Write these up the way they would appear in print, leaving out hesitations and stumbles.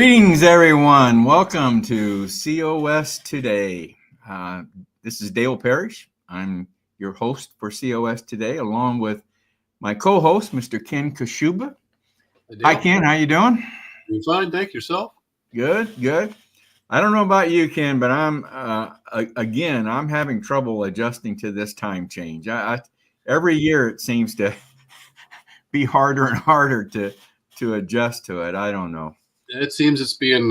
Greetings, everyone. Welcome to COS Today. This is Dale Parrish. I'm your host for COS Today, along with my co-host, Mr. Ken Kashuba. Hi, Ken. How you doing? Doing fine. Thank yourself. Good, good. I don't know about you, Ken, but I'm having trouble adjusting to this time change. Every year it seems to be harder and harder to adjust to it. I don't know. It seems it's being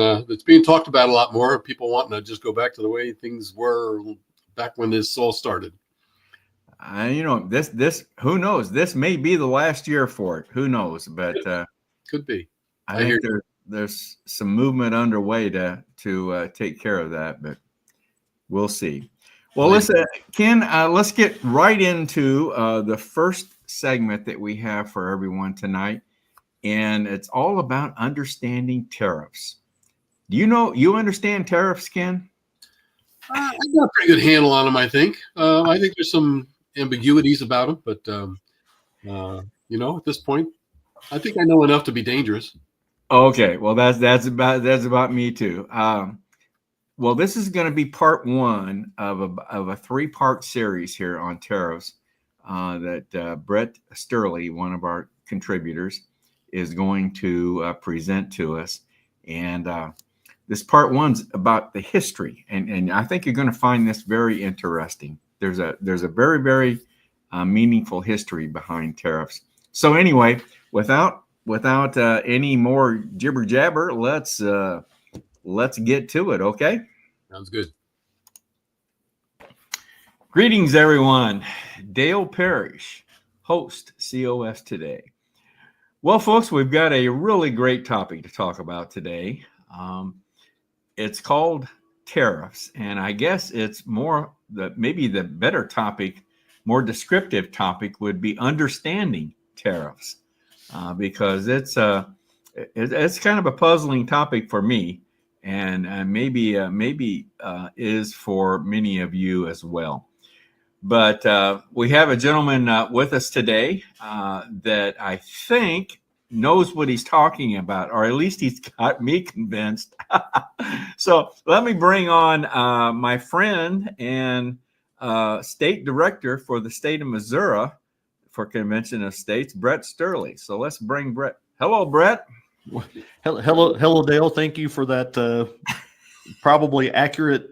talked about a lot more. People wanting to just go back to the way things were back when this all started. This who knows? This may be the last year for it. Who knows? But could be. I think there's some movement underway to take care of that, but we'll see. Well, listen, Ken, let's get right into the first segment that we have for everyone tonight. And it's all about understanding tariffs. Do you understand tariffs, Ken? I've got a pretty good handle on them, I think. I think there's some ambiguities about them, but at this point, I think I know enough to be dangerous. Okay, well, that's about me too. Well, this is going to be part one of a three-part series here on tariffs that Brett Sterling, one of our contributors, is going to present to us. And this part one's about the history. And I think you're going to find this very interesting. There's a very, very meaningful history behind tariffs. So anyway, without any more jibber jabber, let's get to it. Okay. Sounds good. Greetings, everyone. Dale Parrish, host COS Today. Well, folks, we've got a really great topic to talk about today. It's called tariffs, and I guess it's maybe the better topic, more descriptive topic would be understanding tariffs, because it's kind of a puzzling topic for me, and maybe is for many of you as well. But we have a gentleman with us today that I think knows what he's talking about, or at least he's got me convinced. So let me bring on my friend and state director for the state of Missouri for Convention of States, Brett Sterling. So let's bring Brett. Hello, Brett. Hello, Dale. Thank you for that probably accurate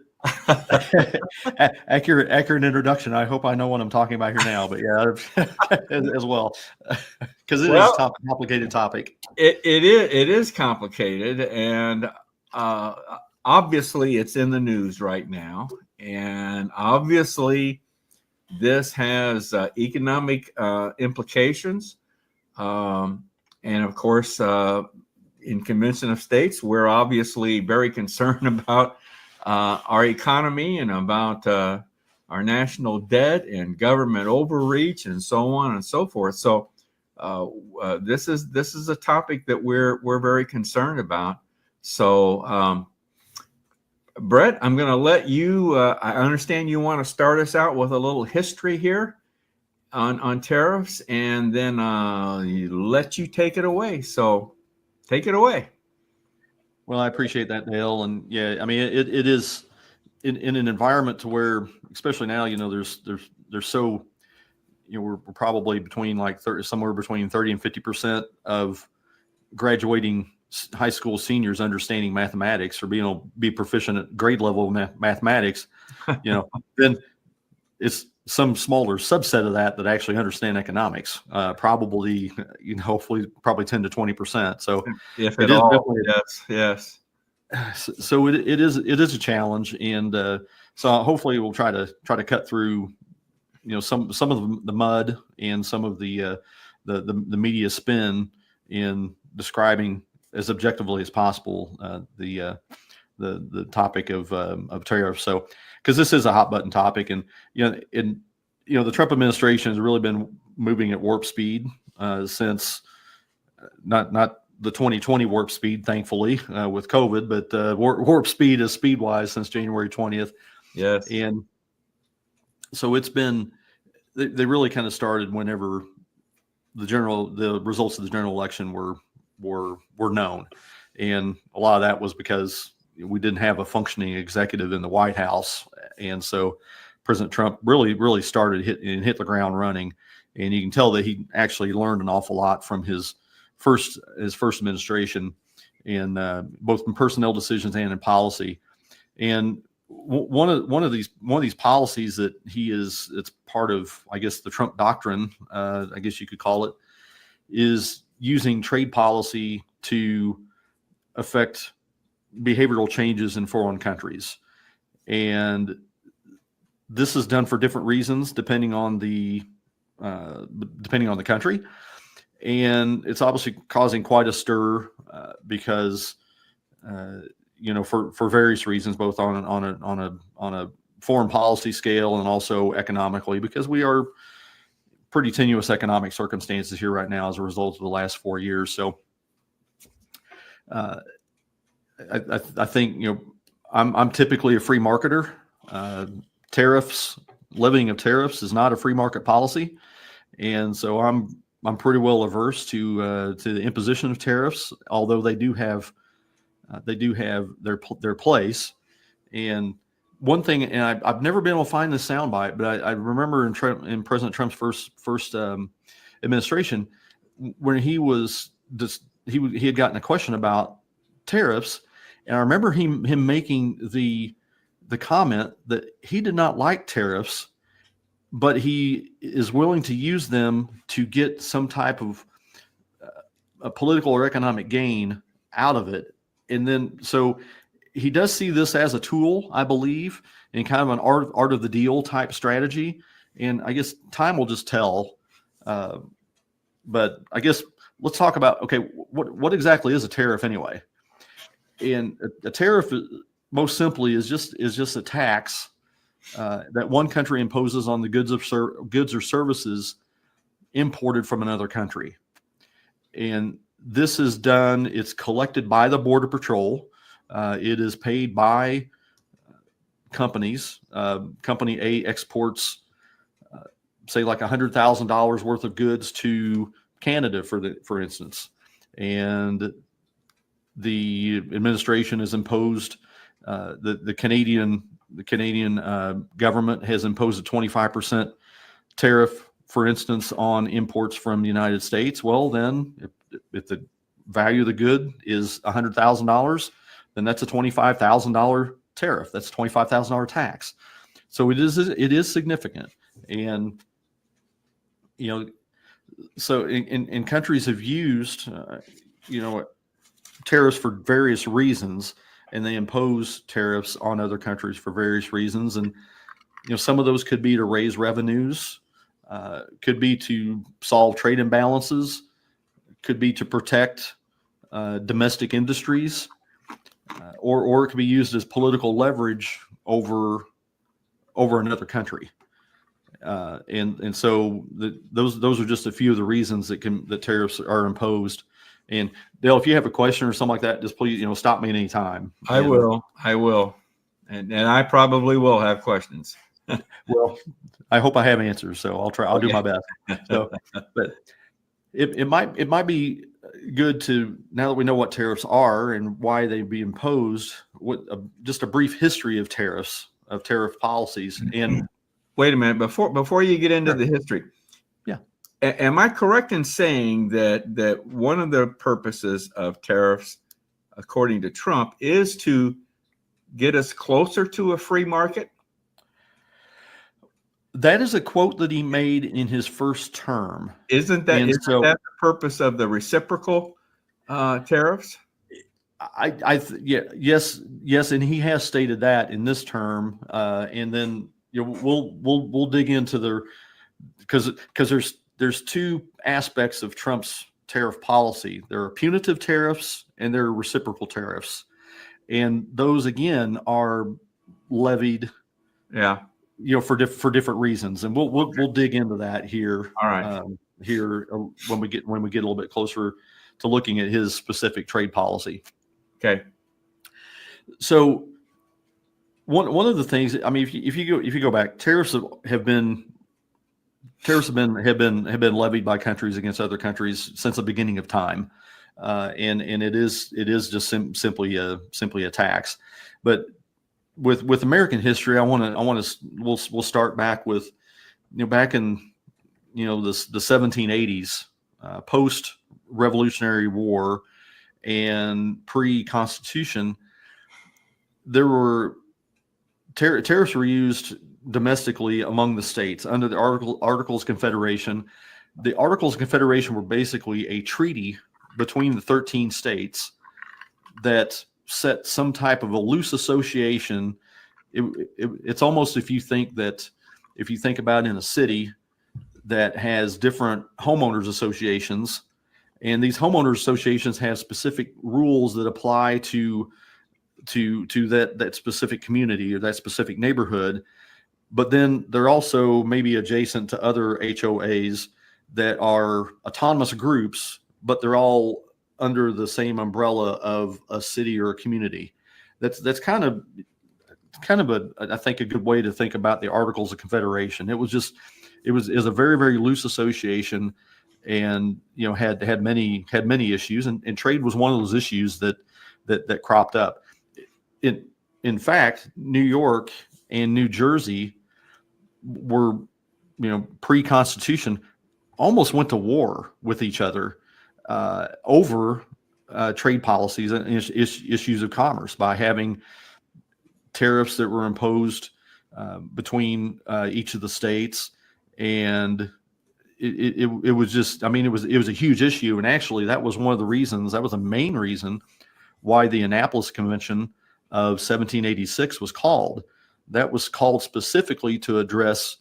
introduction. I hope I know what I'm talking about here now, but yeah, as well, because it is a complicated topic. It is complicated, and obviously it's in the news right now, and obviously this has economic implications, and of course in Convention of States, we're obviously very concerned about our economy and about our national debt and government overreach and so on and so forth. So this is a topic that we're very concerned about. So Brett, I'm going to let you. I understand you want to start us out with a little history here on tariffs, and then let you take it away. So take it away. Well, I appreciate that, Dale. And yeah, I mean, it is in an environment to where, especially now, there's so, we're probably between somewhere between 30 and 50% of graduating high school seniors understanding mathematics or being able to be proficient at grade level mathematics, then it's some smaller subset of that actually understand economics, probably, hopefully probably 10 to 20%. So if at all, yes. So it is a challenge. And so hopefully we'll try to cut through, some of the mud and some of the media spin in describing as objectively as possible the topic of tariffs. So, because this is a hot button topic, and the Trump administration has really been moving at warp speed since not the 2020 warp speed, thankfully, with COVID, but warp speed is speed-wise since January 20th. Yes. And so it's been, they really kind of started whenever the results of the general election were known. And a lot of that was because we didn't have a functioning executive in the White House. And so President Trump really started hit the ground running. And you can tell that he actually learned an awful lot from his first administration, in both in personnel decisions and in policy. And one of these policies that it's part of, I guess, the Trump doctrine, I guess you could call it, is using trade policy to affect behavioral changes in foreign countries. And this is done for different reasons depending on the country. And it's obviously causing quite a stir because for various reasons, both on a foreign policy scale and also economically, because we are pretty tenuous economic circumstances here right now as a result of the last 4 years. So I think I'm typically a free marketer. Tariffs, levying of tariffs is not a free market policy, and so I'm pretty well averse to the imposition of tariffs, although they do have their place. And one thing, and I've never been able to find this soundbite, but I remember in President Trump's first administration, when he had gotten a question about tariffs, and I remember him making the comment that he did not like tariffs, but he is willing to use them to get some type of a political or economic gain out of it. And then, so he does see this as a tool, I believe, in kind of an art of the deal type strategy. And I guess time will just tell. But I guess let's talk about, okay, what exactly is a tariff anyway? And a tariff, most simply, is just a tax that one country imposes on the goods or services imported from another country. And this is done, it's collected by the Border Patrol. It is paid by companies. Company A exports, say, like $100,000 worth of goods to Canada, for instance. And the administration has imposed, the Canadian government has imposed a 25% tariff, for instance, on imports from the United States. Well, then if the value of the good is $100,000, then that's a $25,000 tariff. That's a $25,000 tax. So it is significant. And, so in countries have used, tariffs for various reasons, and they impose tariffs on other countries for various reasons. And, some of those could be to raise revenues, could be to solve trade imbalances, could be to protect domestic industries, or it could be used as political leverage over another country. And so those are just a few of the reasons that tariffs are imposed. And Dale, if you have a question or something like that, just please, stop me at any time. I will. And I probably will have questions. Well, I hope I have answers, so I'll do my best. So, but it might be good to, now that we know what tariffs are and why they be imposed, just a brief history of tariffs, of tariff policies. And wait a minute, before you get into the history. Yeah. Am I correct in saying that one of the purposes of tariffs, according to Trump, is to get us closer to a free market? That is a quote that he made in his first term. Isn't that the purpose of the reciprocal tariffs? Yes, and he has stated that in this term, and then we'll dig into because there's two aspects of Trump's tariff policy. There are punitive tariffs and there are reciprocal tariffs, and those again are levied. Yeah. For different reasons, and we'll dig into that here. All right. When we get a little bit closer to looking at his specific trade policy. Okay. So one of the things, I mean, if you go back, tariffs have been levied by countries against other countries since the beginning of time. and it is just simply a tax. But with American history, we'll start back with, back in the 1780s, post Revolutionary War and pre-Constitution, there were tariffs were used domestically among the states under the Articles of Confederation. The Articles of Confederation were basically a treaty between the 13 states that set some type of a loose association. It's almost, if you think about in a city that has different homeowners associations, and these homeowners associations have specific rules that apply to that specific community or that specific neighborhood, but then they're also maybe adjacent to other HOAs that are autonomous groups, but they're all under the same umbrella of a city or a community. That's kind of I think a good way to think about the Articles of Confederation. It was a very, very loose association, and had many issues, and trade was one of those issues that cropped up. In fact, New York and New Jersey were, pre-Constitution, almost went to war with each other over trade policies and issues of commerce by having tariffs that were imposed between each of the states. And it was just, it was a huge issue. And actually, that was one of the reasons, that was the main reason why the Annapolis Convention of 1786 was called. That was called specifically to address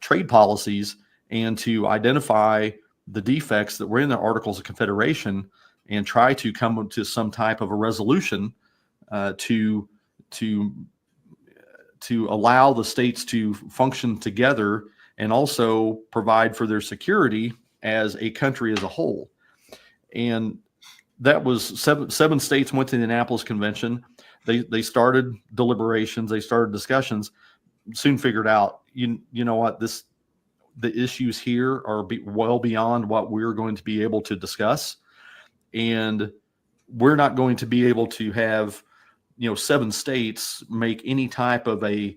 trade policies and to identify the defects that were in the Articles of Confederation and try to come to some type of a resolution to allow the states to function together and also provide for their security as a country as a whole. And that was seven states went to the Annapolis Convention. They started deliberations, they started discussions, soon figured out, you know what, the issues here are well beyond what we're going to be able to discuss. And we're not going to be able to have, 7 states make any type of a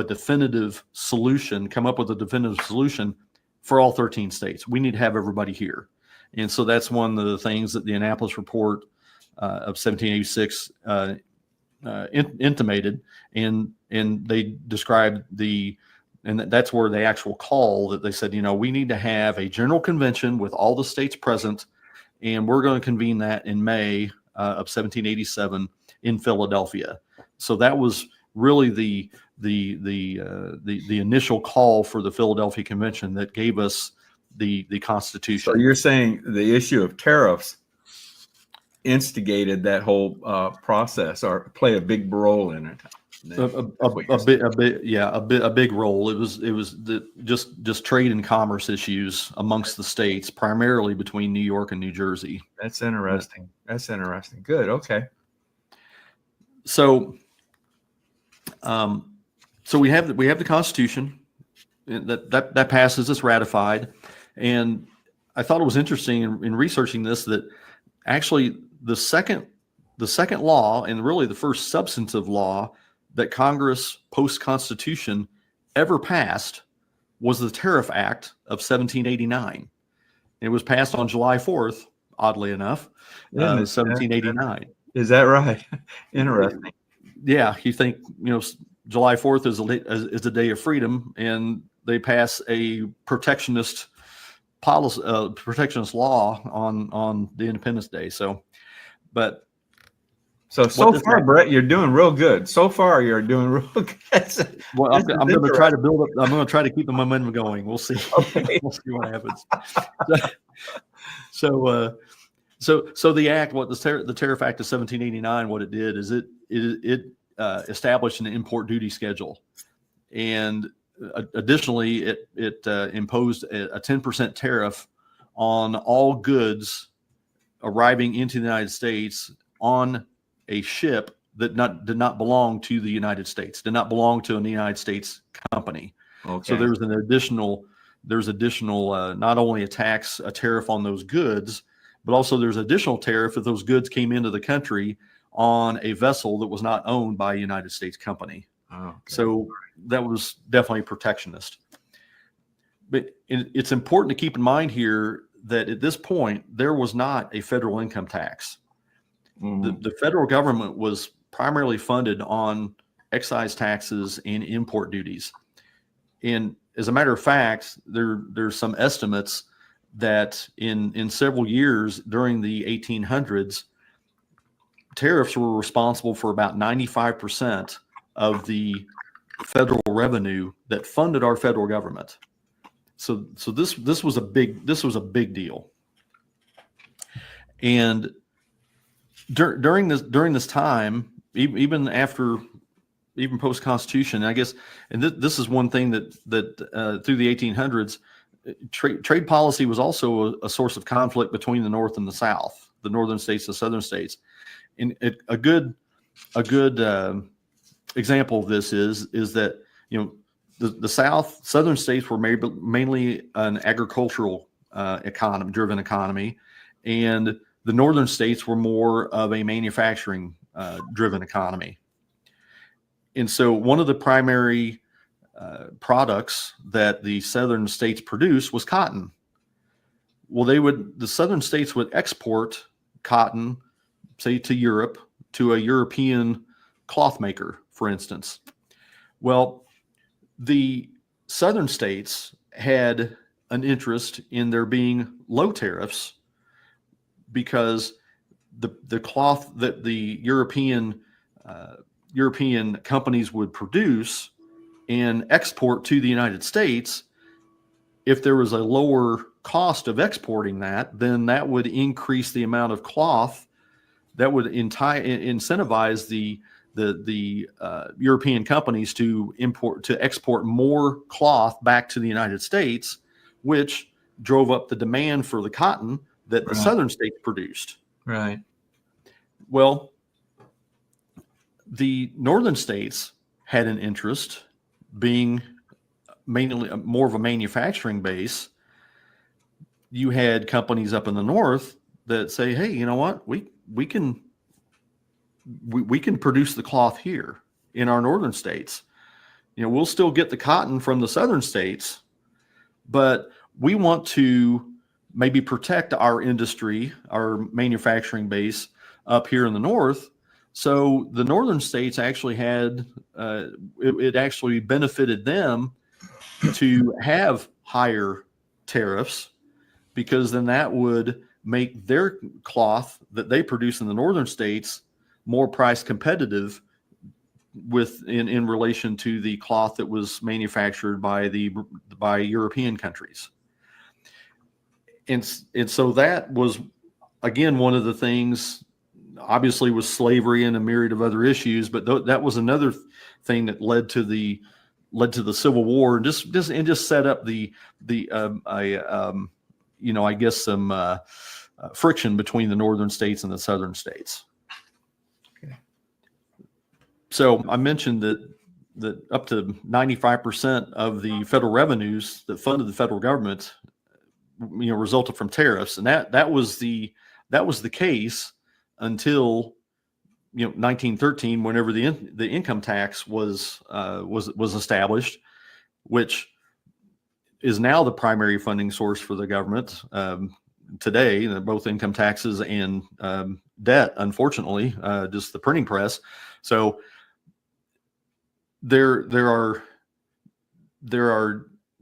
definitive solution, come up with a definitive solution for all 13 states. We need to have everybody here. And so that's one of the things that the Annapolis Report of 1786 intimated, and they described and that's where the actual call that they said, we need to have a general convention with all the states present, and we're going to convene that in May of 1787 in Philadelphia. So that was really the initial call for the Philadelphia Convention that gave us the Constitution. So you're saying the issue of tariffs instigated that whole process, or played a big role in it? A big role. It was just trade and commerce issues amongst the states, primarily between New York and New Jersey. That's interesting. Good. Okay. So we have the Constitution that passes, it's ratified, and I thought it was interesting in researching this that actually the second law, and really the first substantive law that Congress post-Constitution ever passed, was the Tariff Act of 1789. It was passed on July 4th, oddly enough, 1789. Is that right? Interesting. Yeah, you think, July 4th is a day of freedom, and they pass a protectionist policy, protectionist law on the Independence Day. So far, Brett, you're doing real good. So far, you're doing real good. Well, I'm going to try to build up. I'm going to try to keep the momentum going. We'll see. Okay. We'll see what happens. So the act, the Tariff Act of 1789, what it did is it established an import duty schedule, and additionally, it imposed a 10% tariff on all goods arriving into the United States on a ship that did not belong to the United States, did not belong to a United States company. Okay. So there's additional not only a tariff on those goods, but also there's additional tariff if those goods came into the country on a vessel that was not owned by a United States company. Oh, okay. So that was definitely protectionist. But it's important to keep in mind here that at this point, there was not a federal income tax. The federal government was primarily funded on excise taxes and import duties. And as a matter of fact, there's some estimates that in several years during the 1800s, tariffs were responsible for about 95% of the federal revenue that funded our federal government. So this was a big deal. And during this time, even post Constitution, I guess, and this is one thing that through the 1800s, trade policy was also a source of conflict between the North and the South, the northern states, the southern states. And a good example of this is that, you know, the southern states were mainly an agricultural driven economy, and the northern states were more of a manufacturing driven economy. And so one of the primary products that the southern states produced was cotton. Well, the southern states would export cotton, say, to Europe, to a European cloth maker, for instance. Well, the southern states had an interest in there being low tariffs because the cloth that the European companies would produce and export to the United States, if there was a lower cost of exporting that, then that would increase the amount of cloth that would incentivize the European companies to export more cloth back to the United States, which drove up the demand for the cotton that the southern states produced. Right. Well, the northern states had an interest, being mainly more of a manufacturing base. You had companies up in the north that say, hey, you know what, we can produce the cloth here in our northern states. You know, we'll still get the cotton from the southern states, but we want to maybe protect our industry, our manufacturing base up here in the north. So the northern states actually had, it actually benefited them to have higher tariffs, because then that would make their cloth that they produce in the northern states more price competitive in relation to the cloth that was manufactured by European countries. And so that was, again, one of the things, obviously, was slavery and a myriad of other issues, but that was another thing that led to the Civil War, and just set up I guess some friction between the northern states and the southern states. Okay. So I mentioned that up to 95% of the federal revenues that funded the federal government, resulted from tariffs, and that was the case until 1913, whenever the income tax was established, which is now the primary funding source for the government today, both income taxes and debt, unfortunately, just the printing press. So there are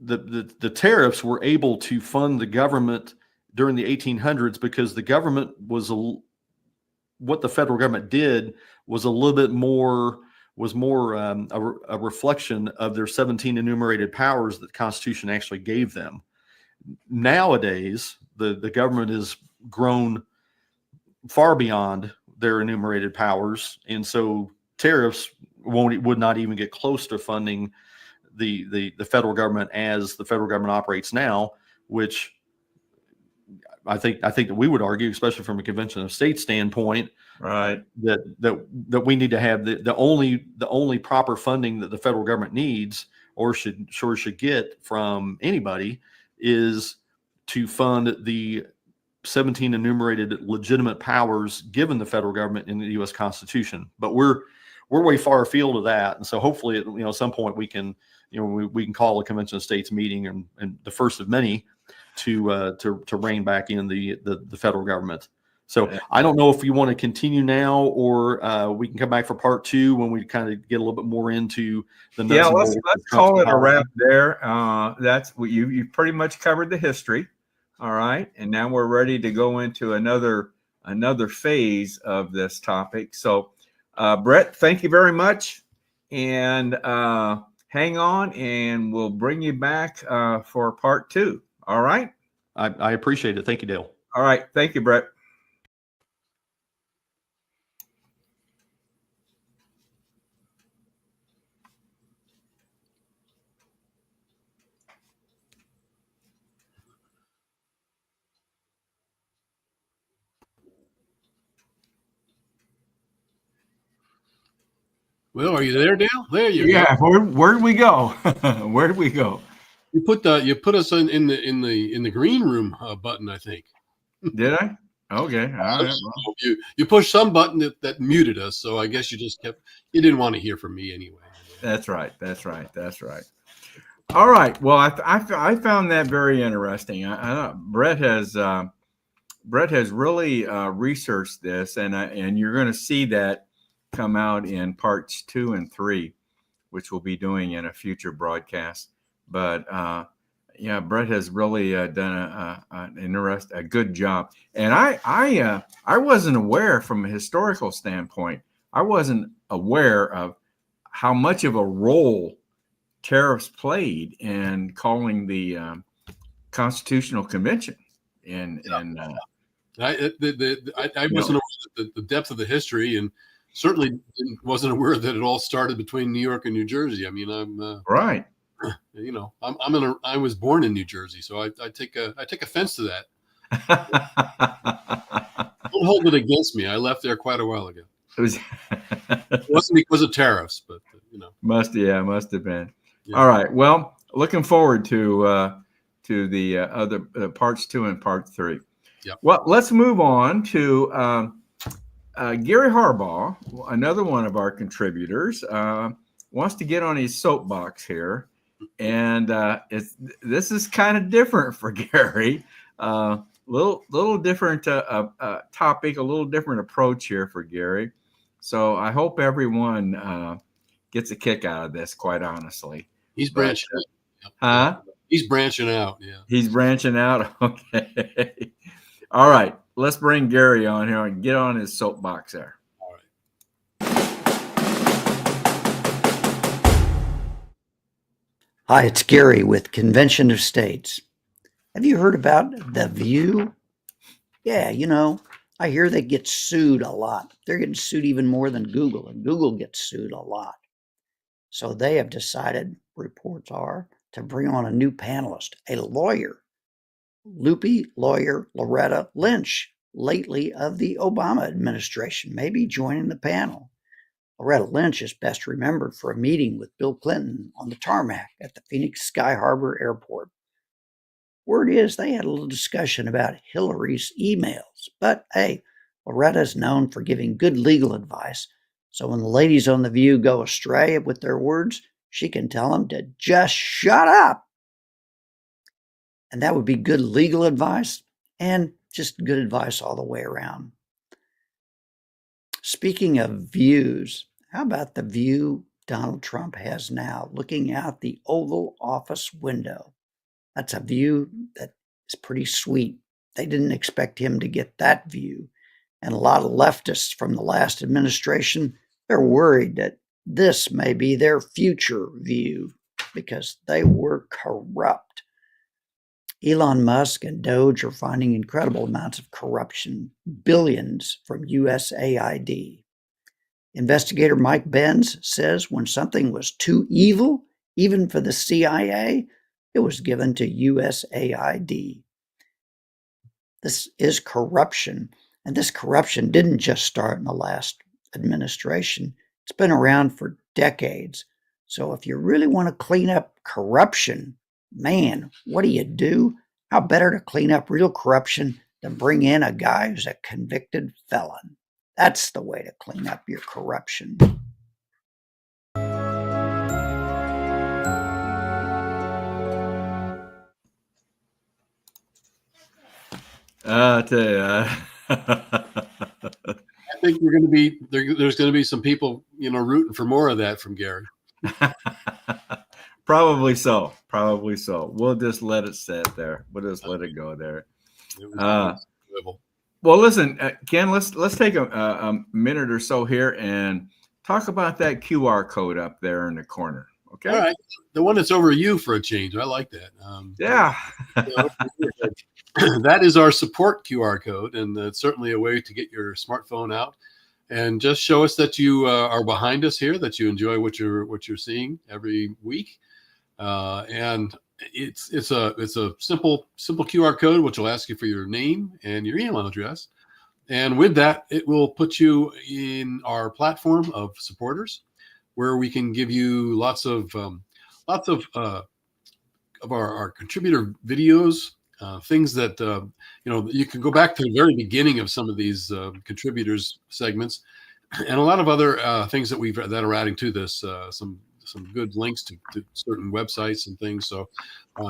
the tariffs were able to fund the government during the 1800s, because the government what the federal government did was a little bit more a reflection of their 17 enumerated powers that the Constitution actually gave them. Nowadays, the government has grown far beyond their enumerated powers, and so tariffs would not even get close to funding the federal government as the federal government operates now, which I think that we would argue, especially from a convention of states standpoint, right, that we need to have the only proper funding that the federal government needs or should get from anybody is to fund the 17 enumerated legitimate powers given the federal government in the U.S. Constitution. But we're way far afield of that, and so hopefully, at some point we can, we can call a convention of states meeting and the first of many to rein back in the federal government. So I don't know if you want to continue now, or we can come back for part 2 when we kind of get a little bit more into the nuts and bolts. Let's call it a wrap there. That's what you pretty much covered the history. All right, and now we're ready to go into another phase of this topic. So, Brett, thank you very much, and hang on, and we'll bring you back for part 2. All right. I appreciate it. Thank you, Dale. All right. Thank you, Brett. Well, are you there, Dale? There you go. Yeah. Where'd we go? Where did we go? You put us in the green room button, I think. Did I? Okay. All right. You pushed some button that muted us, so I guess you didn't want to hear from me anyway. That's right. All right. Well, I found that very interesting. Brett has really researched this, and you're going to see that come out in parts 2 and 3, which we'll be doing in a future broadcast. But Brett has really done a good job. And I wasn't aware, from a historical standpoint, I wasn't aware of how much of a role tariffs played in calling the Constitutional Convention. I wasn't aware of the depth of the history, and certainly wasn't aware that it all started between New York and New Jersey. I mean, I'm right. I was born in New Jersey, so I take offense to that. Don't hold it against me. I left there quite a while ago. It wasn't because of tariffs, but must have been. Yeah. All right. Well, looking forward to the other parts 2 and part 3. Yep. Well, let's move on to Gary Harbaugh, another one of our contributors, wants to get on his soapbox here, and this is kind of different for Gary. Little different topic, a little different approach here for Gary. So I hope everyone gets a kick out of this. Quite honestly, he's branching out. Huh? He's branching out. Yeah, he's branching out. Okay. All right. Let's bring Gary on here and get on his soapbox there. All right. Hi, it's Gary with Convention of States. Have you heard about The View? Yeah, I hear they get sued a lot. They're getting sued even more than Google, and Google gets sued a lot. So they have decided, reports are, to bring on a new panelist, a lawyer, loopy lawyer Loretta Lynch, lately of the Obama administration, maybe joining the panel. Loretta Lynch is best remembered for a meeting with Bill Clinton on the tarmac at the Phoenix Sky Harbor Airport. Word is they had a little discussion about Hillary's emails, but hey, Loretta's known for giving good legal advice, so when the ladies on The View go astray with their words, she can tell them to just shut up. And that would be good legal advice and just good advice all the way around. Speaking of views, how about the view Donald Trump has now looking out the Oval Office window? That's a view that is pretty sweet. They didn't expect him to get that view. And a lot of leftists from the last administration, they're worried that this may be their future view because they were corrupt. Elon Musk and Doge are finding incredible amounts of corruption, billions from USAID. Investigator Mike Benz says when something was too evil, even for the CIA, it was given to USAID. This is corruption, and this corruption didn't just start in the last administration. It's been around for decades. So if you really want to clean up corruption, man, what do? How better to clean up real corruption to bring in a guy who's a convicted felon. That's the way to clean up your corruption. I tell you, I think we're going to be there's going to be some people, rooting for more of that from Gary. Probably so. Probably so. We'll just let it sit there. We'll just let it go there. Well, listen, Ken. Let's take a minute or so here and talk about that QR code up there in the corner. Okay. All right. The one that's over you for a change. I like that. Yeah. That is our support QR code, and it's certainly a way to get your smartphone out and just show us that you are behind us here, that you enjoy what you're seeing every week. And it's a simple QR code, which will ask you for your name and your email address. And with that, it will put you in our platform of supporters, where we can give you lots of our contributor videos, things that you can go back to the very beginning of some of these contributors segments, and a lot of other things that are adding to this. Some good links to certain websites and things. So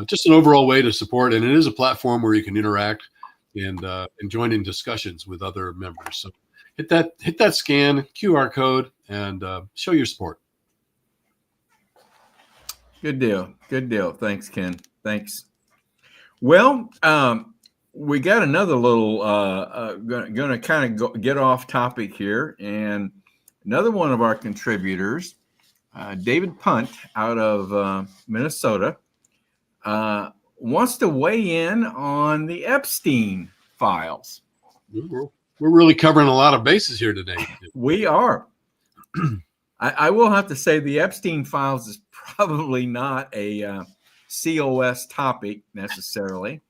just an overall way to support, and it is a platform where you can interact and join in discussions with other members. So hit that scan QR code and show your support. Good deal. Good deal. Thanks, Ken. Thanks. Well, we got another little going to kind of get off topic here, and another one of our contributors, David Punt out of Minnesota, wants to weigh in on the Epstein files. We're really covering a lot of bases here today. We are. I will have to say the Epstein files is probably not a COS topic necessarily,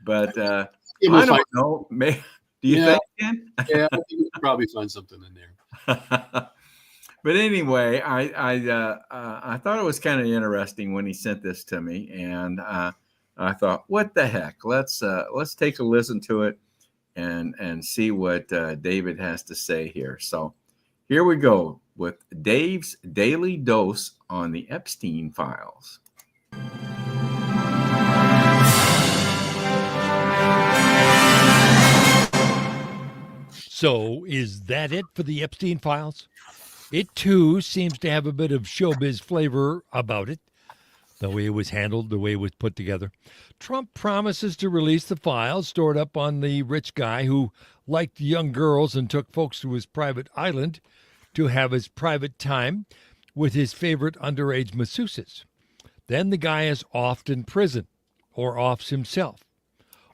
but I don't know. Do you think, Ken? Yeah, I think we could probably find something in there. But anyway, I thought it was kind of interesting when he sent this to me, and I thought, what the heck? Let's take a listen to it and see what David has to say here. So here we go with Dave's daily dose on the Epstein files. So is that it for the Epstein files? It, too, seems to have a bit of showbiz flavor about it. The way it was handled, the way it was put together. Trump promises to release the files stored up on the rich guy who liked young girls and took folks to his private island to have his private time with his favorite underage masseuses. Then the guy is offed in prison, or offs himself,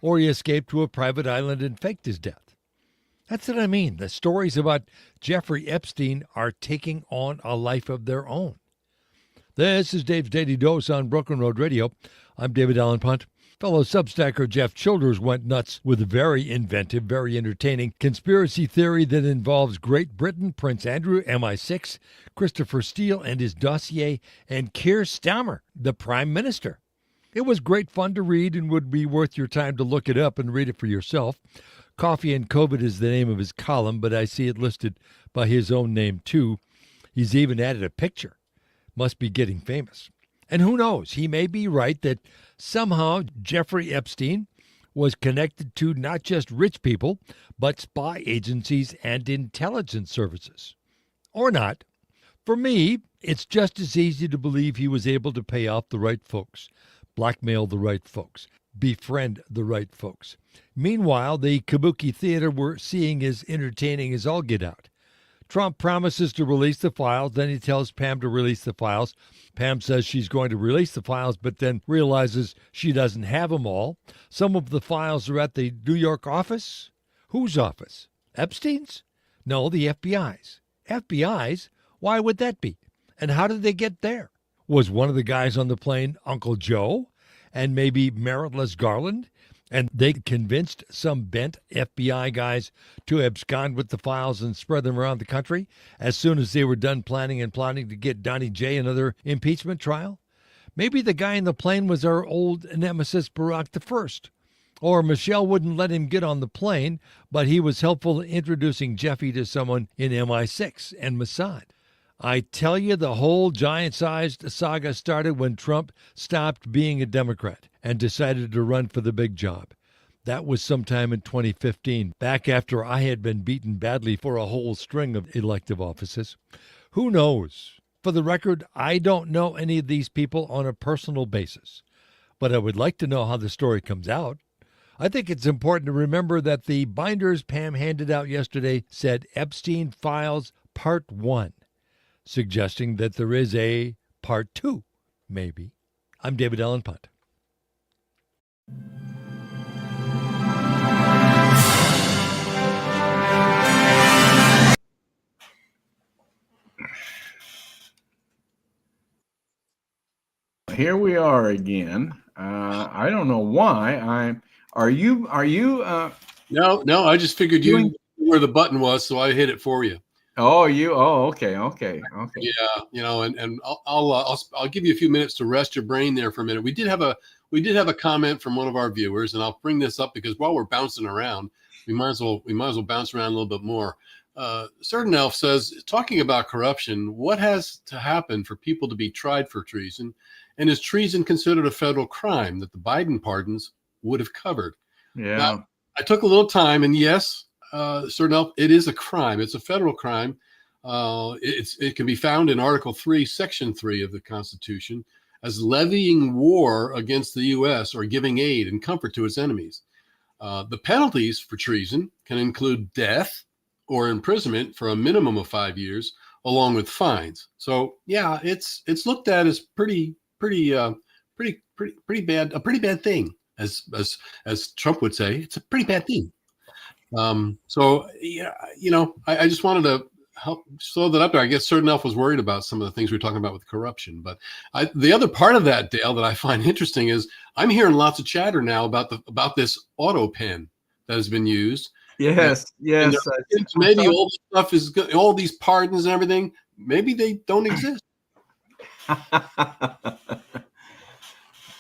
or he escaped to a private island and faked his death. That's what I mean. The stories about Jeffrey Epstein are taking on a life of their own. This is Dave's Daily Dose on Broken Road Radio. I'm David Allen Punt. Fellow Substacker Jeff Childers went nuts with a very inventive, very entertaining conspiracy theory that involves Great Britain, Prince Andrew, MI6, Christopher Steele and his dossier, and Keir Starmer, the Prime Minister. It was great fun to read and would be worth your time to look it up and read it for yourself. Coffee and COVID is the name of his column, but I see it listed by his own name, too. He's even added a picture. Must be getting famous. And who knows, he may be right that somehow Jeffrey Epstein was connected to not just rich people, but spy agencies and intelligence services. Or not. For me, it's just as easy to believe he was able to pay off the right folks, blackmail the right folks, befriend the right folks. Meanwhile, the kabuki theater we're seeing is entertaining as all get out. Trump promises to release the files, then he tells Pam to release the files. Pam says she's going to release the files, but then realizes she doesn't have them all. Some of the files are at the New York office. Whose office? Epstein's? No, the FBI's. FBI's? Why would that be? And how did they get there? Was one of the guys on the plane Uncle Joe? And maybe Meritless Garland? And they convinced some bent FBI guys to abscond with the files and spread them around the country as soon as they were done planning and plotting to get Donnie J another impeachment trial? Maybe the guy in the plane was our old nemesis Barack I. Or Michelle wouldn't let him get on the plane, but he was helpful in introducing Jeffy to someone in MI6 and Mossad. I tell you, the whole giant-sized saga started when Trump stopped being a Democrat and decided to run for the big job. That was sometime in 2015, back after I had been beaten badly for a whole string of elective offices. Who knows? For the record, I don't know any of these people on a personal basis, but I would like to know how the story comes out. I think it's important to remember that the binders Pam handed out yesterday said Epstein Files Part 1, suggesting that there is a Part 2, maybe. I'm David Allen Punt. Here we are again. I don't know why. Are you? No. I just figured you knew where the button was, so I hit it for you. Oh, you. Oh, okay. Yeah, and I'll give you a few minutes to rest your brain there for a minute. We did have a comment from one of our viewers, and I'll bring this up because while we're bouncing around, we might as well bounce around a little bit more. Certain Elf says, talking about corruption, what has to happen for people to be tried for treason? And is treason considered a federal crime that the Biden pardons would have covered? Yeah. Now, I took a little time, and yes, Certain Elf, it is a crime. It's a federal crime. It can be found in Article 3, Section 3 of the Constitution as levying war against the U.S. or giving aid and comfort to its enemies. The penalties for treason can include death or imprisonment for a minimum of 5 years, along with fines. So yeah, it's looked at as pretty bad, a pretty bad thing, as Trump would say. It's a pretty bad thing. So yeah, I just wanted to help slow that up there. I guess Certain Elf was worried about some of the things we were talking about with corruption, but the other part of that, Dale, that I find interesting is I'm hearing lots of chatter now about this auto pen that has been used. Yes. And maybe all the stuff is good, all these pardons and everything. Maybe they don't exist.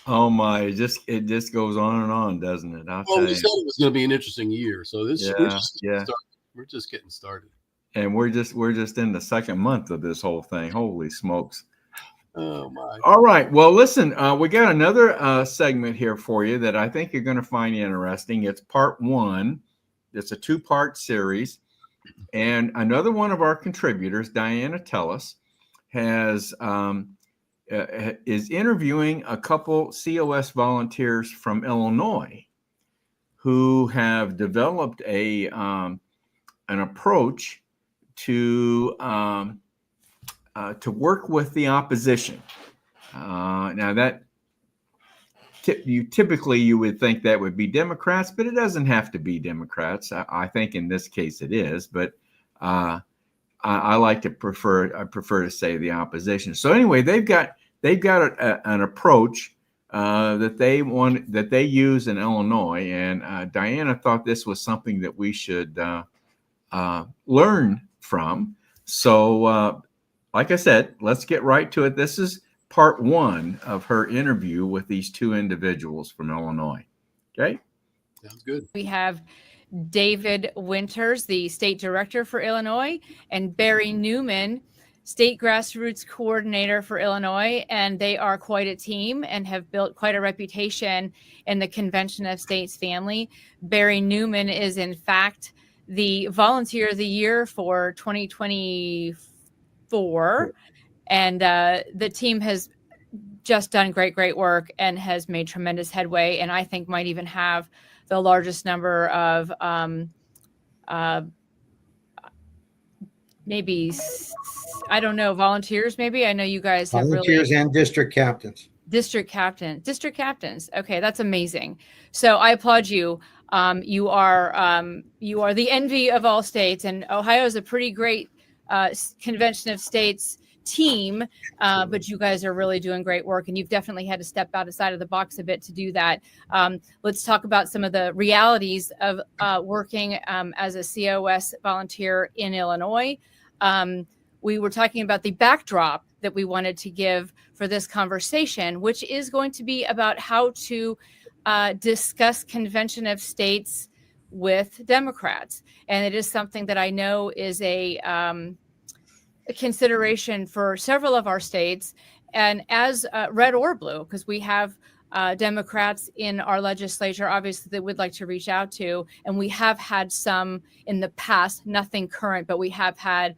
Oh my! It just goes on and on, doesn't it? We said it was going to be an interesting year, so we're just getting started. And we're just in the second month of this whole thing. Holy smokes! Oh my! All right. Well, listen, we got another segment here for you that I think you're going to find interesting. It's part 1. It's a 2-part series, and another one of our contributors, Diana Tellis, is interviewing a couple COS volunteers from Illinois who have developed an approach to work with the opposition. Now that typically you would think that would be Democrats, but it doesn't have to be Democrats. I think in this case it is, but I like to prefer to say the opposition. So anyway, they've got an approach that they use in Illinois, and Diana thought this was something that we should learn from. So, like I said, let's get right to it. This is part 1 of her interview with these 2 individuals from Illinois. Okay, sounds good. We have David Winters, the state director for Illinois, and Barry Newman, state grassroots coordinator for Illinois. And they are quite a team and have built quite a reputation in the Convention of States family. Barry Newman is, in fact, the Volunteer of the Year for 2024. And the team has just done great work and has made tremendous headway, and I think might even have the largest number of maybe, I don't know, volunteers maybe. I know you guys have volunteers and district captains. District captains. Okay, that's amazing. So I applaud you. You are the envy of all states, and Ohio is a pretty great Convention of States team, but you guys are really doing great work, and you've definitely had to step outside of the box a bit to do that. Let's talk about some of the realities of working as a COS volunteer in Illinois. We were talking about the backdrop that we wanted to give for this conversation, which is going to be about how to discuss convention of states with Democrats. And it is something that I know is a consideration for several of our states, and as red or blue, because we have Democrats in our legislature, obviously, that would like to reach out to. And we have had some in the past, nothing current, but we have had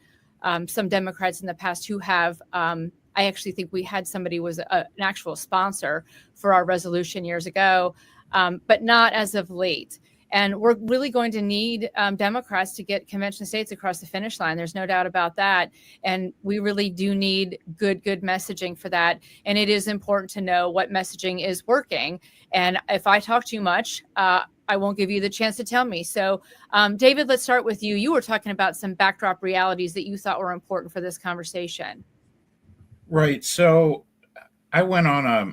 some Democrats in the past who have. I actually think we had somebody who was an actual sponsor for our resolution years ago, but not as of late. And we're really going to need Democrats to get convention states across the finish line. There's no doubt about that. And we really do need good messaging for that. And it is important to know what messaging is working. And if I talk too much, I won't give you the chance to tell me. So, David, let's start with you. You were talking about some backdrop realities that you thought were important for this conversation. Right. So I went on a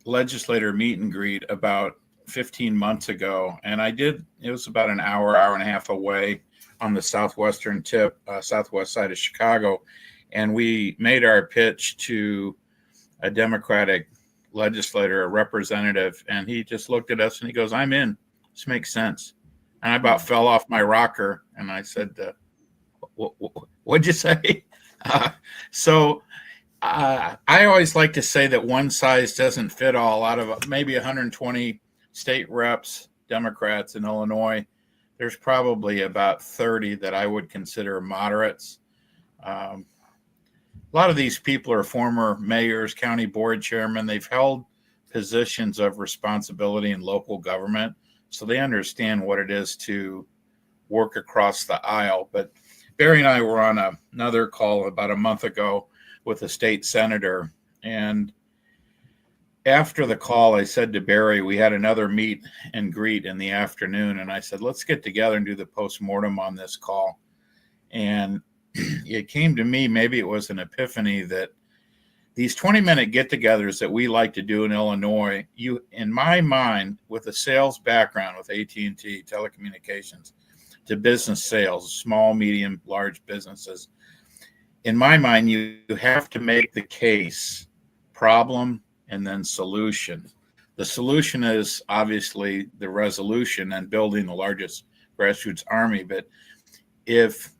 legislator meet and greet about 15 months ago, and it was about an hour and a half away on the southwestern tip, southwest side of Chicago. And we made our pitch to a Democratic legislator, a representative, and he just looked at us and he goes, "I'm in. This makes sense." And I about fell off my rocker, and I said, "What'd you say?" I always like to say that one size doesn't fit all. Out of maybe 120 state reps, Democrats in Illinois, there's probably about 30 that I would consider moderates. A lot of these people are former mayors, county board chairmen. They've held positions of responsibility in local government, so they understand what it is to work across the aisle. But Barry and I were on another call about a month ago with a state senator, and after the call, I said to Barry, we had another meet and greet in the afternoon, and I said, let's get together and do the postmortem on this call. And it came to me, maybe it was an epiphany, that these 20-minute get-togethers that we like to do in Illinois, in my mind, with a sales background with AT&T, telecommunications, to business sales, small, medium, large businesses, in my mind, you have to make the case, problem, and then solution. The solution is obviously the resolution and building the largest grassroots army. But if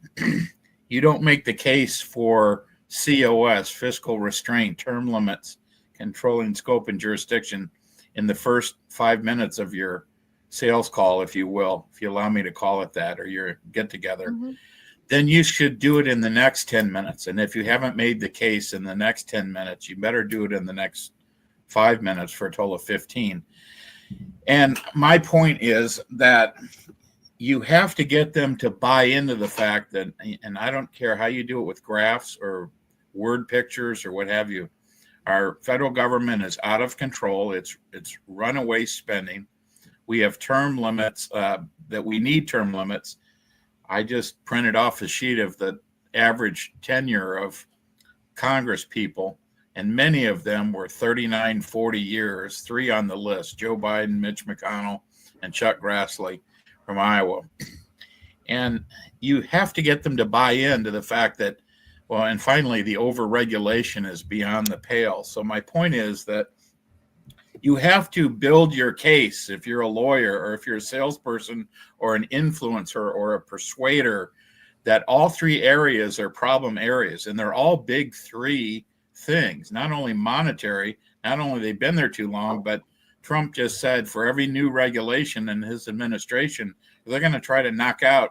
you don't make the case for COS, fiscal restraint, term limits, controlling scope and jurisdiction in the first 5 minutes of your sales call, if you will, if you allow me to call it that, or your get together, then you should do it in the next 10 minutes. And if you haven't made the case in the next 10 minutes, you better do it in the next 5 minutes for a total of 15. And my point is that you have to get them to buy into the fact that, and I don't care how you do it with graphs or word pictures or what have you, our federal government is out of control. It's runaway spending. We have term limits that we need term limits. I just printed off a sheet of the average tenure of Congress people, and many of them were 39, 40 years, 3 on the list: Joe Biden, Mitch McConnell, and Chuck Grassley from Iowa. And you have to get them to buy into the fact that, well, and finally, the overregulation is beyond the pale. So my point is that you have to build your case if you're a lawyer or if you're a salesperson or an influencer or a persuader, that all 3 areas are problem areas, and they're all big 3 things. Not only monetary, not only they've been there too long, but Trump just said for every new regulation in his administration, they're going to try to knock out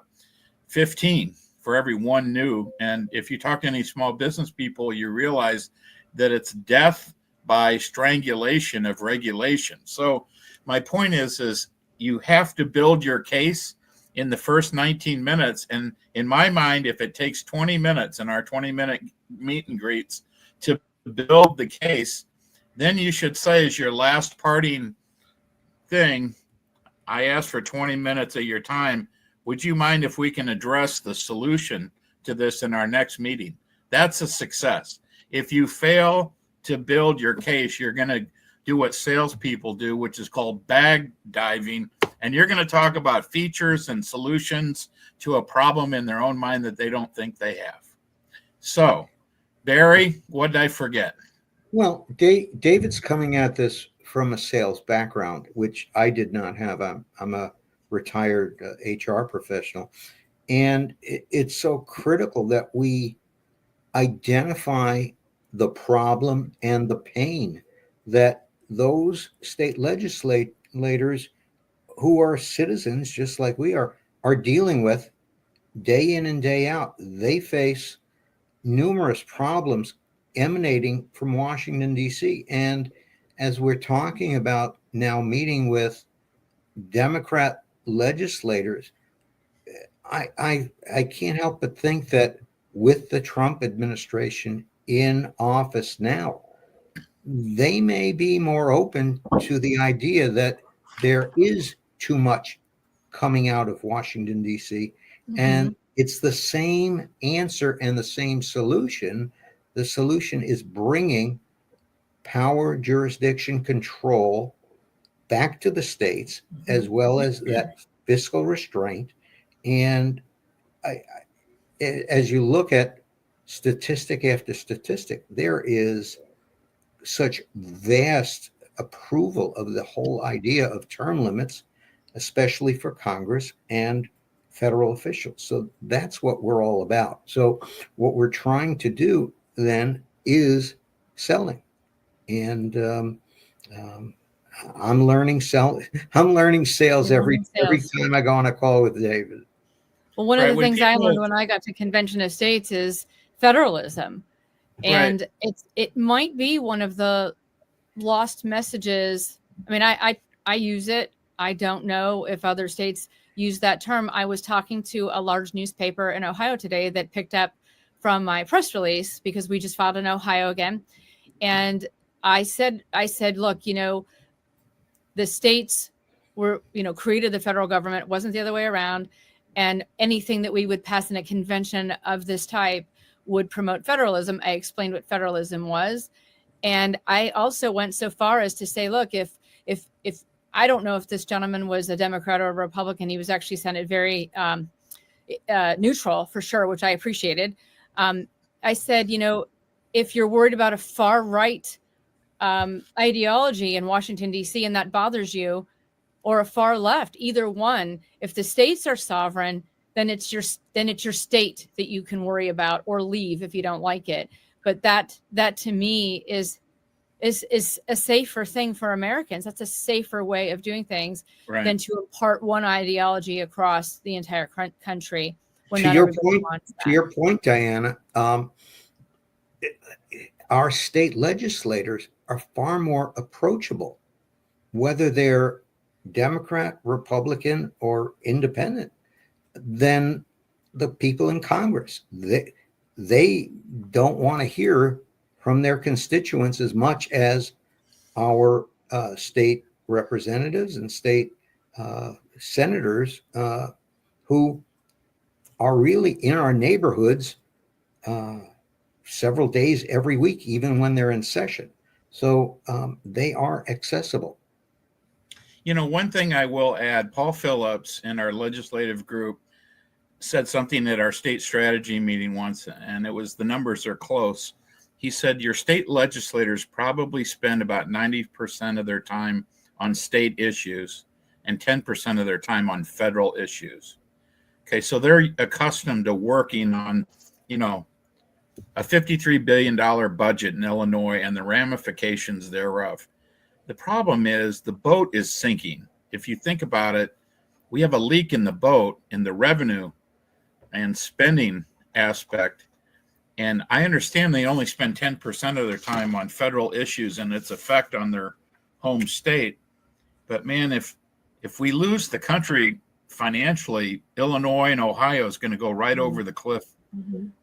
15 for every one new. And if you talk to any small business people, you realize that it's death by strangulation of regulation. So my point is you have to build your case in the first 19 minutes. And in my mind, if it takes 20 minutes in our 20-minute meet and greets to build the case, then you should say as your last parting thing, I asked for 20 minutes of your time. Would you mind if we can address the solution to this in our next meeting? That's a success. If you fail to build your case, you're going to do what salespeople do, which is called bag diving. And you're going to talk about features and solutions to a problem in their own mind that they don't think they have. So, Barry, what did I forget? Well, David's coming at this from a sales background, which I did not have. I'm a retired HR professional. And it's so critical that we identify the problem and the pain that those state legislators who are citizens just like we are dealing with day in and day out. They face numerous problems emanating from Washington, D.C. And as we're talking about now meeting with Democrat legislators, I can't help but think that with the Trump administration in office now, they may be more open to the idea that there is too much coming out of Washington, D.C. And it's the same answer and the same solution. The solution is bringing power, jurisdiction, control back to the states, as well as that fiscal restraint. And as you look at statistic after statistic, there is such vast approval of the whole idea of term limits, especially for Congress and federal officials. So that's what we're all about. So what we're trying to do then is selling. And I'm learning sales every time I go on a call with David. Well, one of the things I learned when I got to Convention of States is federalism. And it might be one of the lost messages. I mean, I use it. I don't know if other states use that term. I was talking to a large newspaper in Ohio today that picked up from my press release because we just filed in Ohio again. And I said, look, the states were, created the federal government. It wasn't the other way around. And anything that we would pass in a convention of this type would promote federalism. I explained what federalism was. And I also went so far as to say, look, if I don't know if this gentleman was a Democrat or a Republican, he was actually sounded very neutral for sure, which I appreciated. I said, if you're worried about a far right ideology in Washington, D.C., and that bothers you, or a far left, either one, if the states are sovereign, then it's your state that you can worry about or leave if you don't like it. But that to me is a safer thing for Americans. That's a safer way of doing things than to impart one ideology across the entire country. To your point, Diana, our state legislators are far more approachable, whether they're Democrat, Republican, or independent, than the people in Congress. They don't want to hear from their constituents as much as our state representatives and state senators who are really in our neighborhoods several days every week, even when they're in session. So they are accessible. One thing I will add, Paul Phillips in our legislative group said something at our state strategy meeting once, and it was the numbers are close. He said your state legislators probably spend about 90% of their time on state issues and 10% of their time on federal issues. Okay, so they're accustomed to working on, a $53 billion budget in Illinois and the ramifications thereof. The problem is the boat is sinking. If you think about it, we have a leak in the boat in the revenue and spending aspect. And I understand they only spend 10% of their time on federal issues and its effect on their home state. But man, if we lose the country financially, Illinois and Ohio is going to go right over the cliff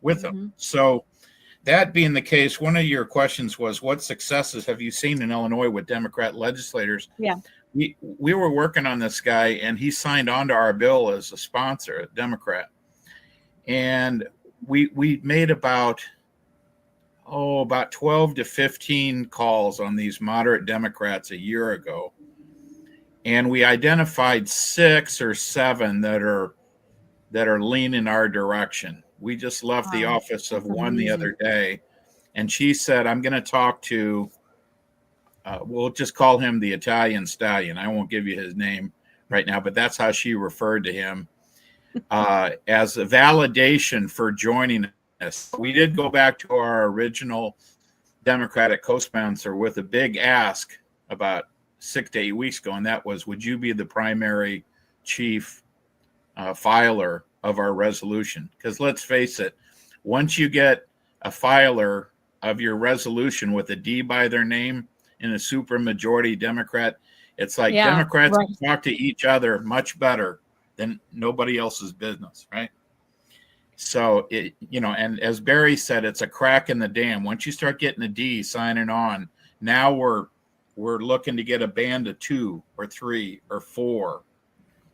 with them. So that being the case, one of your questions was, what successes have you seen in Illinois with Democrat legislators? Yeah. We were working on this guy, and he signed on to our bill as a sponsor, a Democrat. And we made about 12 to 15 calls on these moderate Democrats a year ago. And we identified 6 or 7 that are leaning our direction. We just left the office of one the other day, and she said, I'm going to talk to we'll just call him the Italian Stallion. I won't give you his name right now, but that's how she referred to him as a validation for joining us. We did go back to our original Democratic co-sponsor with a big ask about 6 to 8 weeks ago, and that was, would you be the primary chief filer of our resolution? Because let's face it, once you get a filer of your resolution with a D by their name in a super majority Democrat, it's like Democrats talk to each other much better than nobody else's business, right? So, and as Barry said, it's a crack in the dam. Once you start getting a D signing on, now we're looking to get a band of 2 or 3 or 4,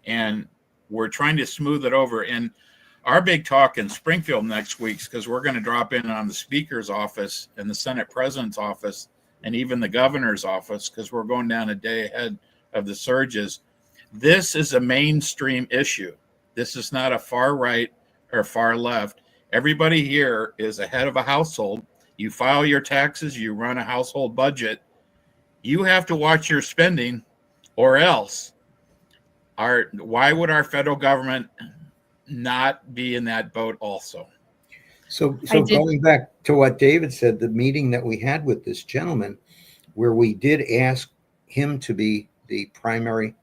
and we're trying to smooth it over. And our big talk in Springfield next week, because we're going to drop in on the Speaker's office and the Senate President's office and even the Governor's office, because we're going down a day ahead of the surges. This is a mainstream issue. This is not a far right or far left. Everybody here is a head of a household. You file your taxes, you run a household budget. You have to watch your spending, or else why would our federal government not be in that boat also? So going back to what David said, the meeting that we had with this gentleman, where we did ask him to be the primary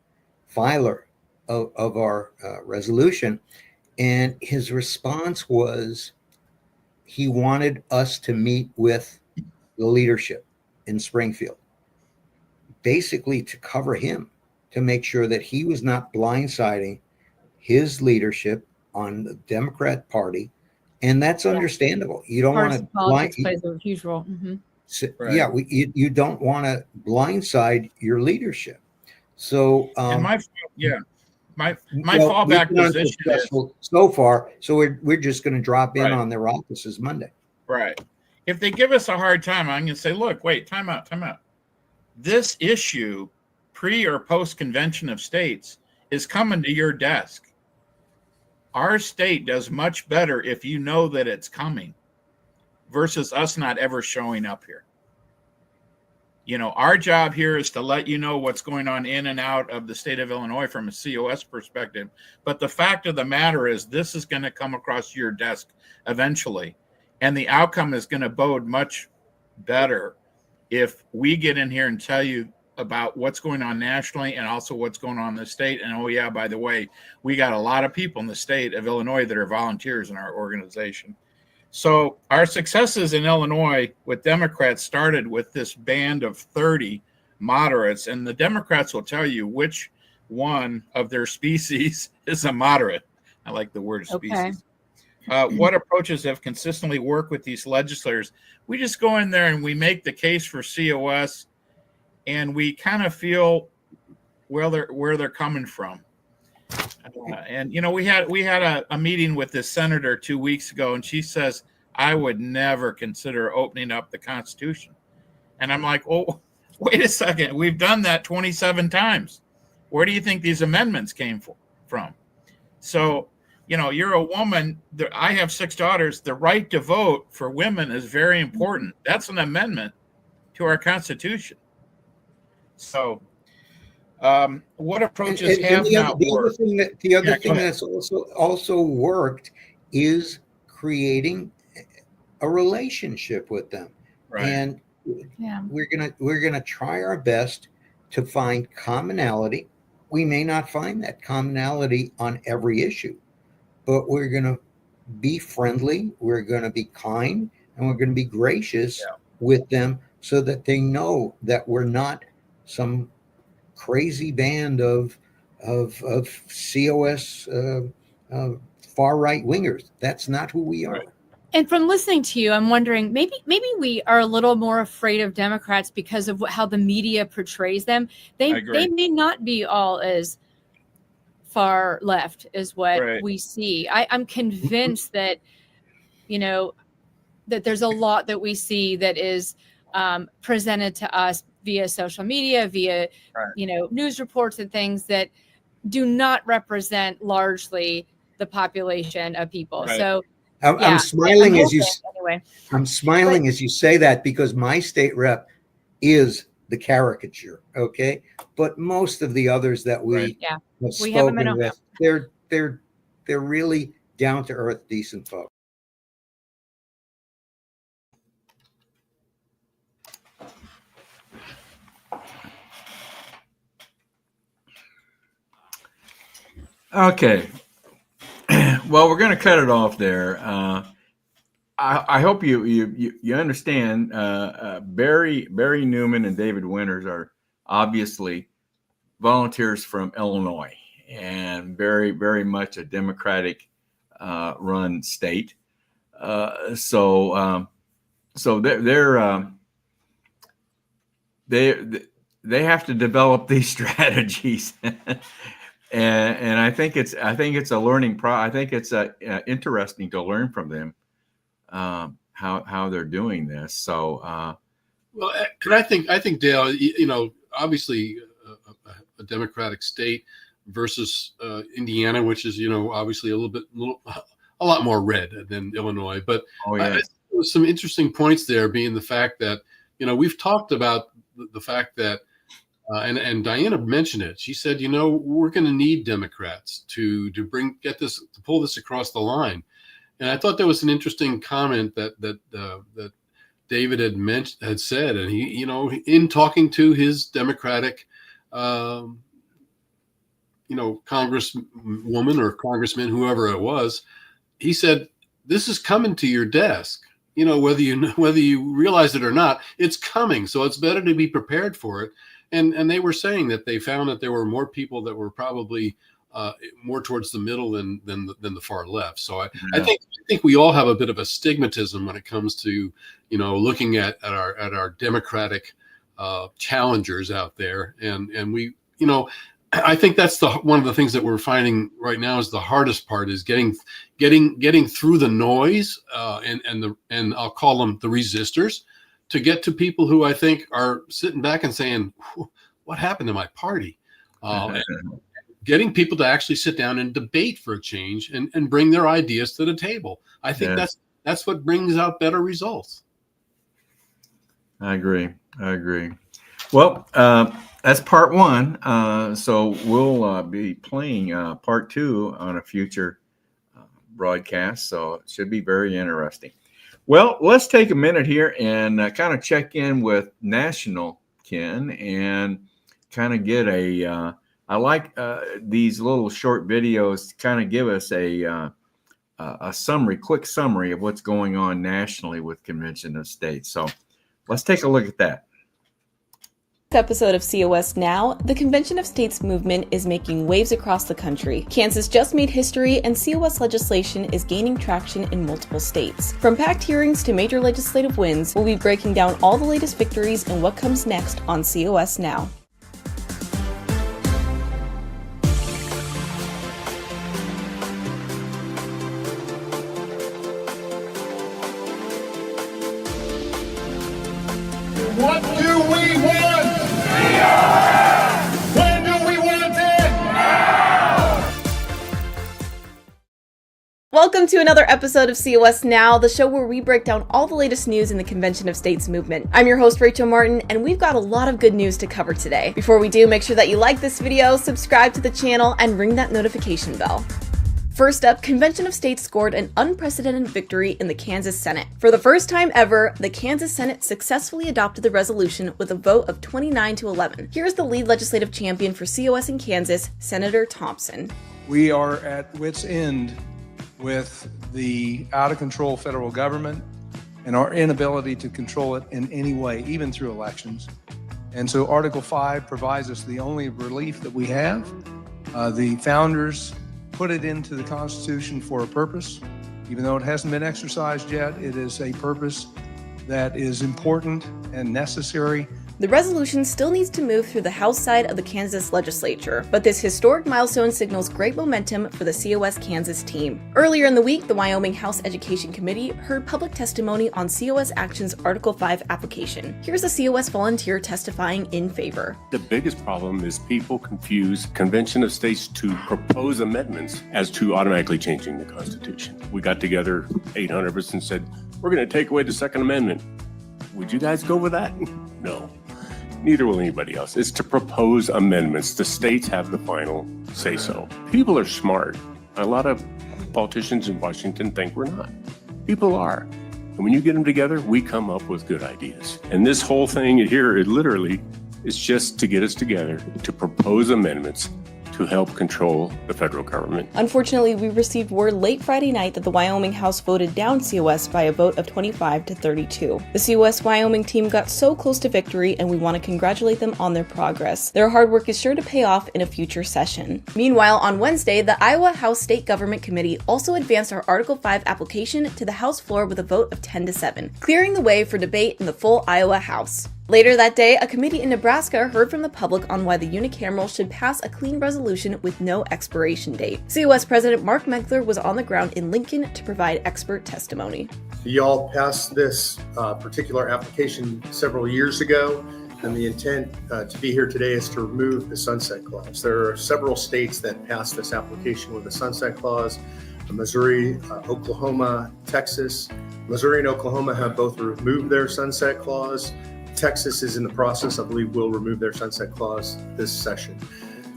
filer of our resolution, and his response was he wanted us to meet with the leadership in Springfield, basically to cover him, to make sure that he was not blindsiding his leadership on the Democrat Party. And that's understandable. You don't want to politics plays a huge role. Mm-hmm. Right. Yeah, you don't want to blindside your leadership. So and my fallback position is so far. So we're just going to drop in on their offices Monday. Right. If they give us a hard time, I'm going to say, look, wait, time out. This issue, pre or post convention of states, is coming to your desk. Our state does much better if you know that it's coming versus us not ever showing up here. Our job here is to let you know what's going on in and out of the state of Illinois from a COS perspective. But the fact of the matter is this is going to come across your desk eventually. And the outcome is going to bode much better if we get in here and tell you about what's going on nationally and also what's going on in the state. And, oh, yeah, by the way, we got a lot of people in the state of Illinois that are volunteers in our organization. So our successes in Illinois with Democrats started with this band of 30 moderates, and the Democrats will tell you which one of their species is a moderate. I like the word species. What approaches have consistently worked with these legislators? We just go in there and we make the case for COS, and we kind of feel where they're coming from. And we had a meeting with this senator 2 weeks ago, and she says, I would never consider opening up the Constitution. And I'm like, oh, wait a second. We've done that 27 times. Where do you think these amendments came from? So, you're a woman. I have 6 daughters. The right to vote for women is very important. That's an amendment to our Constitution. So, what approaches have not worked? The other thing that's also worked is creating a relationship with them, and we're gonna try our best to find commonality. We may not find that commonality on every issue, but we're gonna be friendly. We're gonna be kind, and we're gonna be gracious with them, so that they know that we're not some crazy band of COS far right wingers. That's not who we are. Right. And from listening to you, I'm wondering, maybe we are a little more afraid of Democrats because of how the media portrays them. They may not be all as far left as what we see. I'm convinced that that there's a lot that we see that is presented to us via social media, via news reports and things that do not represent largely the population of people. Right. So I'm smiling as you say that, because my state rep is the caricature. Okay, but most of the others that we Right. Yeah. have We have 'em in spoken Ohio. with, they're really down to earth, decent folks. Okay. Well, we're going to cut it off there. I hope you understand. Barry Newman and David Winters are obviously volunteers from Illinois, and very much a Democratic run state. So they have to develop these strategies. And I think it's a learning I think it's interesting to learn from them how they're doing this. So Well, I think Dale, obviously a Democratic state versus Indiana, which is obviously a lot more red than Illinois. But oh I yeah, think there was some interesting points there, being the fact that we've talked about the fact that. And Diana mentioned it. She said, we're going to need Democrats to pull this across the line. And I thought that was an interesting comment that David had said, and he, in talking to his Democratic, congresswoman or congressman, whoever it was, he said, "This is coming to your desk. Whether you realize it or not, it's coming. So it's better to be prepared for it." And they were saying that they found that there were more people that were probably more towards the middle than the far left. So I think we all have a bit of a stigmatism when it comes to looking at our Democratic challengers out there, and we I think that's one of the things that we're finding right now is the hardest part is getting through the noise and I'll call them the resistors, to get to people who I think are sitting back and saying, "What happened to my party?" And getting people to actually sit down and debate for a change and bring their ideas to the table. I think that's what brings out better results. I agree. Well, that's part one. So we'll be playing part two on a future broadcast. So it should be very interesting. Well, let's take a minute here and kind of check in with National, Ken, and kind of get I like these little short videos to kind of give us a quick summary of what's going on nationally with Convention of States. So let's take a look at that. Episode of COS Now, the Convention of States movement is making waves across the country. Kansas just made history, and COS legislation is gaining traction in multiple states. From packed hearings to major legislative wins, we'll be breaking down all the latest victories and what comes next on COS Now. What do we want? When do we want it? Welcome to another episode of COS Now, the show where we break down all the latest news in the Convention of States movement. I'm your host, Rachel Martin, and we've got a lot of good news to cover today. Before we do, make sure that you like this video, subscribe to the channel, and ring that notification bell. First up, Convention of States scored an unprecedented victory in the Kansas Senate. For the first time ever, the Kansas Senate successfully adopted the resolution with a vote of 29-11. Here's the lead legislative champion for COS in Kansas, Senator Thompson. We are at wit's end with the out-of-control federal government and our inability to control it in any way, even through elections. And so Article 5 provides us the only relief that we have. The founders put it into the Constitution for a purpose. Even though it hasn't been exercised yet, it is a purpose that is important and necessary. The resolution still needs to move through the House side of the Kansas legislature, but this historic milestone signals great momentum for the COS Kansas team. Earlier in the week, the Wyoming House Education Committee heard public testimony on COS Action's Article 5 application. Here's a COS volunteer testifying in favor. The biggest problem is people confuse Convention of States to propose amendments as to automatically changing the Constitution. We got together, 800 of us, and said, we're going to take away the Second Amendment. Would you guys go with that? No. Neither will anybody else. It's to propose amendments. The states have the final say so. People are smart. A lot of politicians in Washington think we're not. People are. And when you get them together, we come up with good ideas. And this whole thing here, it literally is just to get us together to propose amendments to help control the federal government. Unfortunately, we received word late Friday night that the Wyoming House voted down COS by a vote of 25 to 32. The COS Wyoming team got so close to victory, and we want to congratulate them on their progress. Their hard work is sure to pay off in a future session. Meanwhile, on Wednesday, the Iowa House State Government Committee also advanced our Article 5 application to the House floor with a vote of 10 to 7, clearing the way for debate in the full Iowa House. Later that day, a committee in Nebraska heard from the public on why the unicameral should pass a clean resolution with no expiration date. COS President Mark Meckler was on the ground in Lincoln to provide expert testimony. Y'all passed this particular application several years ago, and the intent to be here today is to remove the sunset clause. There are several states that passed this application with a sunset clause: Missouri, Oklahoma, Texas. Missouri and Oklahoma have both removed their sunset clause. Texas is in the process, I believe, will remove their sunset clause this session.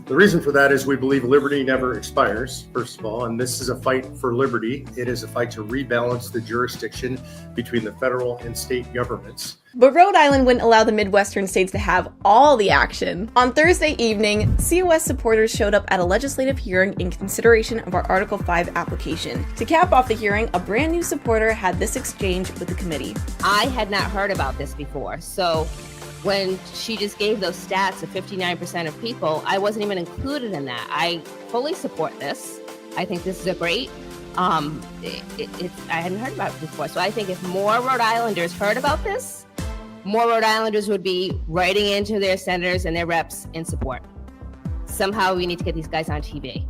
The reason for that is we believe liberty never expires, first of all, and this is a fight for liberty. It is a fight to rebalance the jurisdiction between the federal and state governments. But Rhode Island wouldn't allow the Midwestern states to have all the action. On Thursday evening, COS supporters showed up at a legislative hearing in consideration of our Article 5 application. To cap off the hearing, a brand new supporter had this exchange with the committee. I had not heard about this before, so when she just gave those stats of 59% of people, I wasn't even included in that. I fully support this. I think this is a great, I hadn't heard about it before. So I think if more Rhode Islanders heard about this, more Rhode Islanders would be writing into their senators and their reps in support. Somehow we need to get these guys on TV.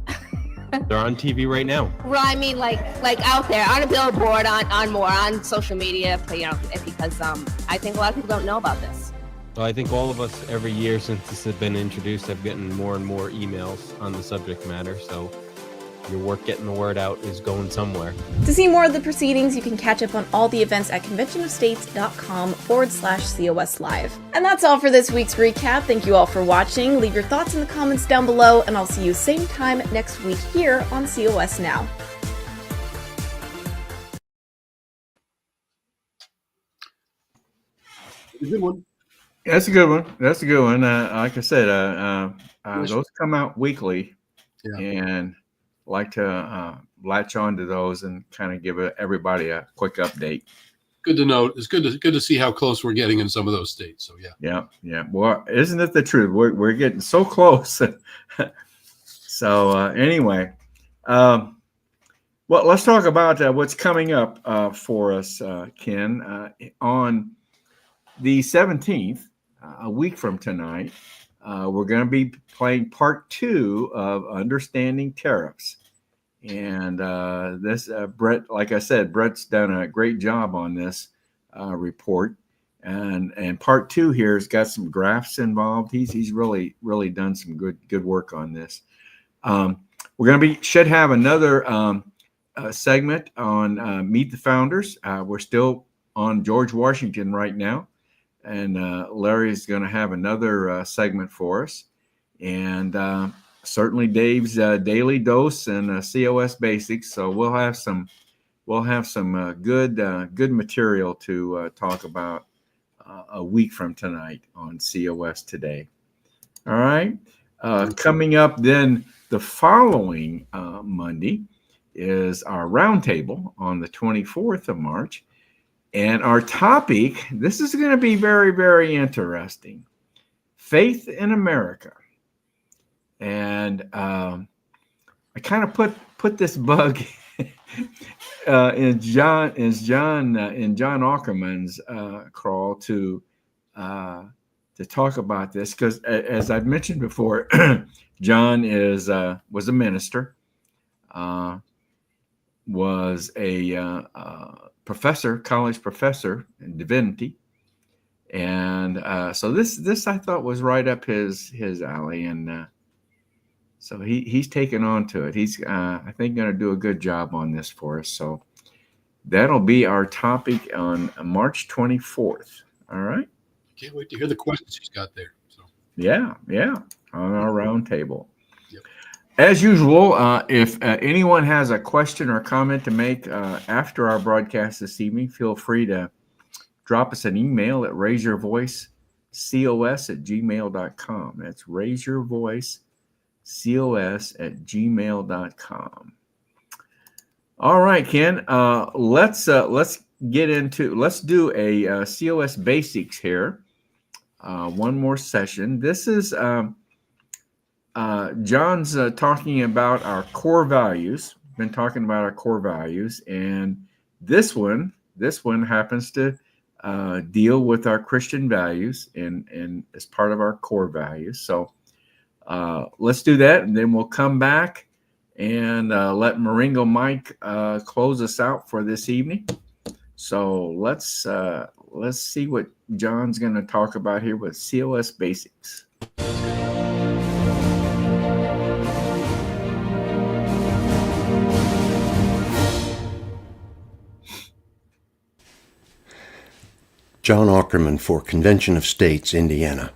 They're on TV right now. Well, I mean, like out there on a billboard, on social media, you know, because I think a lot of people don't know about this. Well, I think all of us every year since this has been introduced have gotten more and more emails on the subject matter. So your work getting the word out is going somewhere. To see more of the proceedings, you can catch up on all the events at conventionofstates.com/COS Live. And that's all for this week's recap. Thank you all for watching. Leave your thoughts in the comments down below, and I'll see you same time next week here on COS Now. A good one. That's a good one. That's a good one. Like I said, those come out weekly, and like to latch on to those and kind of give everybody a quick update. Good to know. It's good to see how close we're getting in some of those states. So yeah. Well, isn't it the truth? We're getting so close. So anyway, well, let's talk about what's coming up for us, Ken. On the 17th, a week from tonight, we're going to be playing part 2 of Understanding Tariffs. And this, Brett, like I said, Brett's done a great job on this report. And part 2 here has got some graphs involved. He's really done some good work on this. We're going to should have another segment on Meet the Founders. We're still on George Washington right now. And Larry is going to have another segment for us, and certainly Dave's daily dose and COS basics. So we'll have some good material to talk about a week from tonight on COS Today. All right, coming up then the following Monday is our roundtable on the 24th of March. And our topic, this is going to be very, very interesting. Faith in America. And I kind of put this bug in John Ackerman's crawl to talk about this, because as I've mentioned before, John was a minister, was a professor, college professor in divinity, and so this I thought was right up his alley, and so he's taken on to it. He's I think going to do a good job on this for us. So that'll be our topic on March 24th. All right. Can't wait to hear the questions he's got there. So. Yeah, on our round table. As usual, if anyone has a question or comment to make after our broadcast this evening, feel free to drop us an email at raiseyourvoicecos@gmail.com. That's raiseyourvoicecos@gmail.com. All right, Ken. Let's do a COS basics here. One more session. This is John's talking about our core values. Been talking about our core values, and this one happens to deal with our Christian values and as part of our core values. So let's do that, and then we'll come back and let Maringo Mike close us out for this evening. So let's see what John's going to talk about here with COS basics. John Aukerman for Convention of States, Indiana.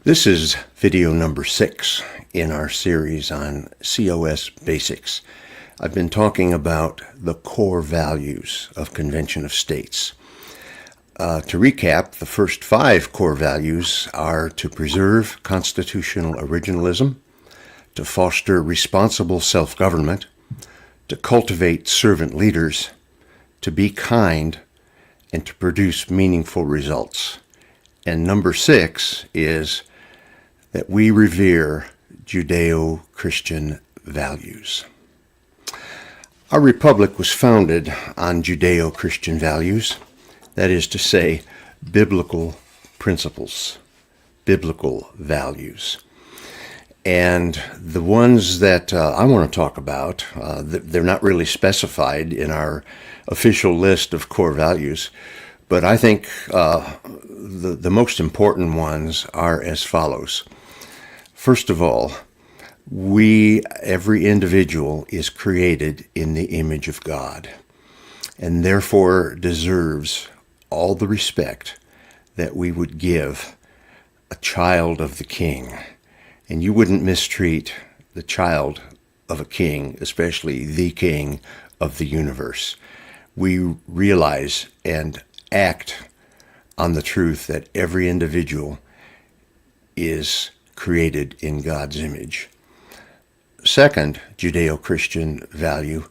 This is video number 6 in our series on COS basics. I've been talking about the core values of Convention of States. To recap, the first 5 core values are to preserve constitutional originalism, to foster responsible self-government, to cultivate servant leaders, to be kind, and to produce meaningful results. And number 6 is that we revere Judeo-Christian values. Our republic was founded on Judeo-Christian values, that is to say, biblical principles, biblical values. And the ones that I want to talk about, they're not really specified in our official list of core values, but I think the most important ones are as follows. First of all, every individual is created in the image of God, and therefore deserves all the respect that we would give a child of the King. And you wouldn't mistreat the child of a king, especially the King of the universe. We realize and act on the truth that every individual is created in God's image. Second Judeo-Christian value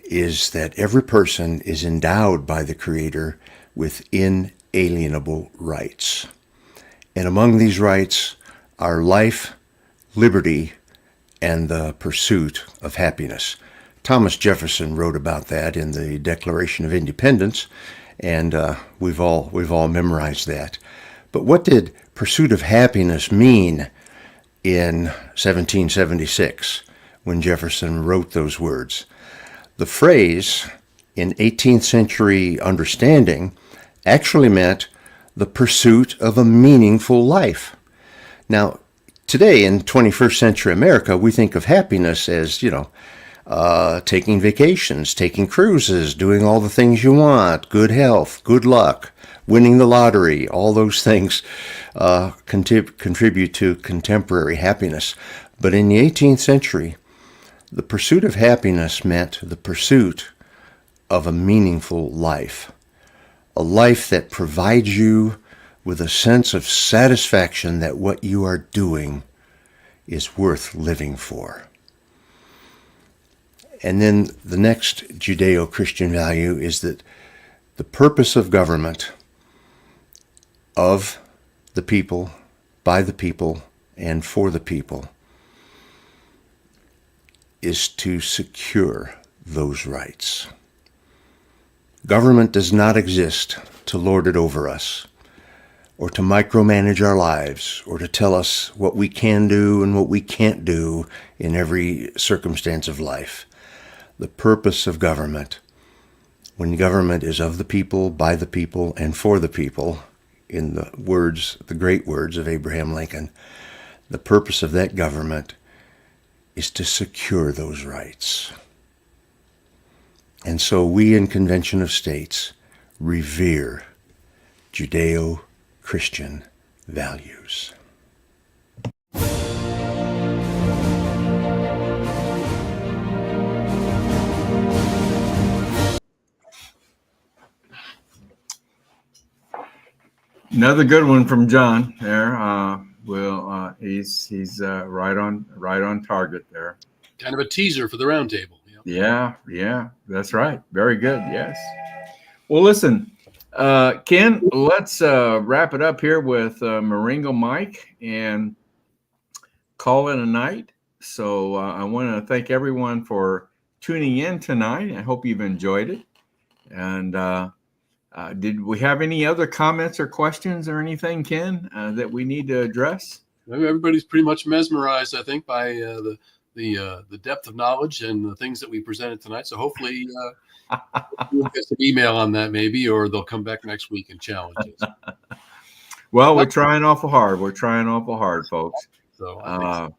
is that every person is endowed by the Creator with inalienable rights. And among these rights are life, liberty, and the pursuit of happiness. Thomas Jefferson wrote about that in the Declaration of Independence, and we've all memorized that. But what did pursuit of happiness mean in 1776 when Jefferson wrote those words? The phrase, in 18th century understanding, actually meant the pursuit of a meaningful life. Now, today in 21st century America, we think of happiness as, taking vacations, taking cruises, doing all the things you want, good health, good luck, winning the lottery. All those things contribute to contemporary happiness. But in the 18th century, the pursuit of happiness meant the pursuit of a meaningful life, a life that provides you with a sense of satisfaction that what you are doing is worth living for. And then the next Judeo-Christian value is that the purpose of government, of the people, by the people, and for the people, is to secure those rights. Government does not exist to lord it over us, or to micromanage our lives, or to tell us what we can do and what we can't do in every circumstance of life. The purpose of government, when government is of the people, by the people, and for the people, in the great words of Abraham Lincoln, the purpose of that government is to secure those rights. And so we in Convention of States revere Judeo-Christian Christian values. Another good one from John there. He's right on target there. Kind of a teaser for the roundtable. Yeah, that's right. Very good. Yes. Well, listen, Ken, let's wrap it up here with Marengo Mike and call it a night. So I want to thank everyone for tuning in tonight. I hope you've enjoyed it. And did we have any other comments or questions or anything, Ken, that we need to address? Everybody's pretty much mesmerized, I think, by the depth of knowledge and the things that we presented tonight. So hopefully we'll get some email on that maybe, or they'll come back next week and challenge us. Well, we're trying awful hard. We're trying awful hard, folks. So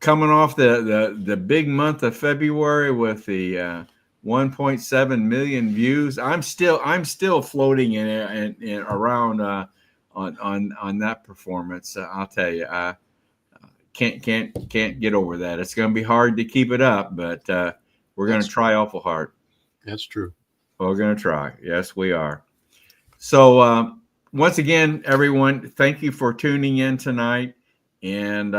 coming off the big month of February with the 1.7 million views, I'm still floating in around on that performance. I'll tell you, I can't get over that. It's going to be hard to keep it up, but we're going to try awful hard. That's true. We're going to try. Yes, we are. So once again, everyone, thank you for tuning in tonight, and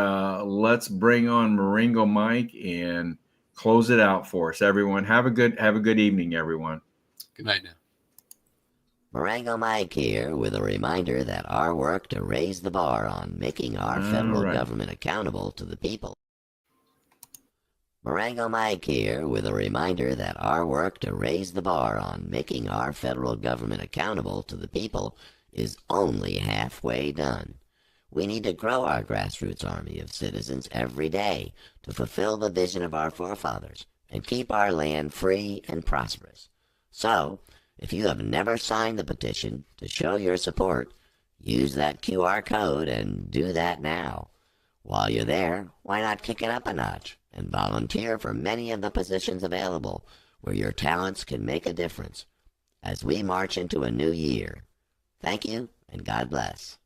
let's bring on Marengo Mike and close it out for us. Everyone, have a good evening, everyone. Good night now. Marengo Mike here with a reminder that our work to raise the bar on making our federal government accountable to the people. Marengo Mike here with a reminder that our work to raise the bar on making our federal government accountable to the people is only halfway done. We need to grow our grassroots army of citizens every day to fulfill the vision of our forefathers and keep our land free and prosperous. So, if you have never signed the petition to show your support, use that QR code and do that now. While you're there, why not kick it up a notch and volunteer for many of the positions available where your talents can make a difference as we march into a new year. Thank you, and God bless.